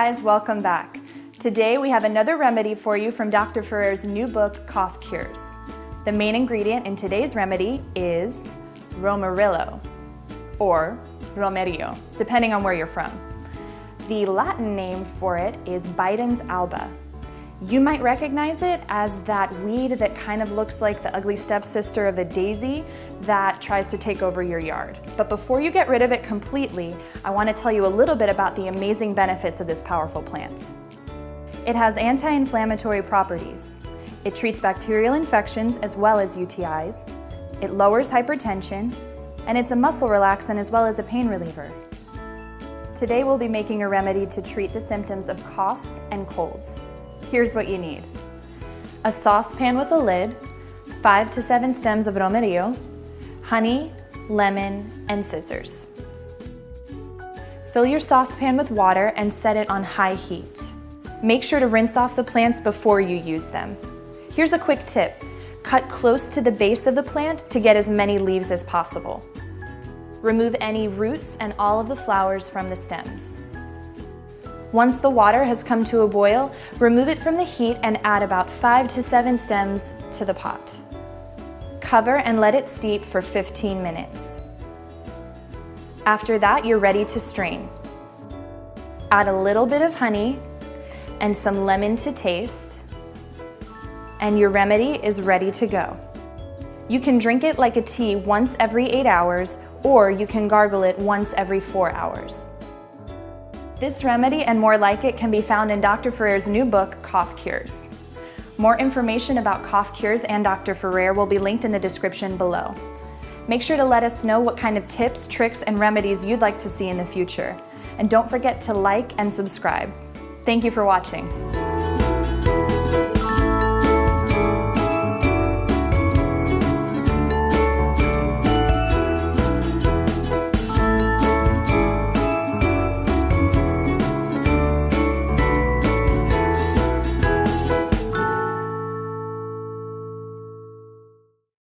guys, welcome back. Today we have another remedy for you from Dr. Ferrer's new book, Cough Cures. The main ingredient in today's remedy is Romerillo, or Romerillo, depending on where you're from. The Latin name for it is Bidens alba. You might recognize it as that weed that kind of looks like the ugly stepsister of a daisy that tries to take over your yard. But before you get rid of it completely, I want to tell you a little bit about the amazing benefits of this powerful plant. It has anti-inflammatory properties. It treats bacterial infections as well as UTIs. It lowers hypertension, and it's a muscle relaxant as well as a pain reliever. Today we'll be making a remedy to treat the symptoms of coughs and colds. Here's what you need: a saucepan with a lid, 5 to 7 stems of Romerillo, honey, lemon, and scissors. Fill your saucepan with water and set it on high heat. Make sure to rinse off the plants before you use them. Here's a quick tip: cut close to the base of the plant to get as many leaves as possible. Remove any roots and all of the flowers from the stems. Once the water has come to a boil, remove it from the heat and add about 5 to 7 stems to the pot. Cover and let it steep for 15 minutes. After that, you're ready to strain. Add a little bit of honey and some lemon to taste, and your remedy is ready to go. You can drink it like a tea once every 8 hours, or you can gargle it once every 4 hours. This remedy and more like it can be found in Dr. Ferrer's new book, Cough Cures. More information about Cough Cures and Dr. Ferrer will be linked in the description below. Make sure to let us know what kind of tips, tricks, and remedies you'd like to see in the future. And don't forget to like and subscribe. Thank you for watching.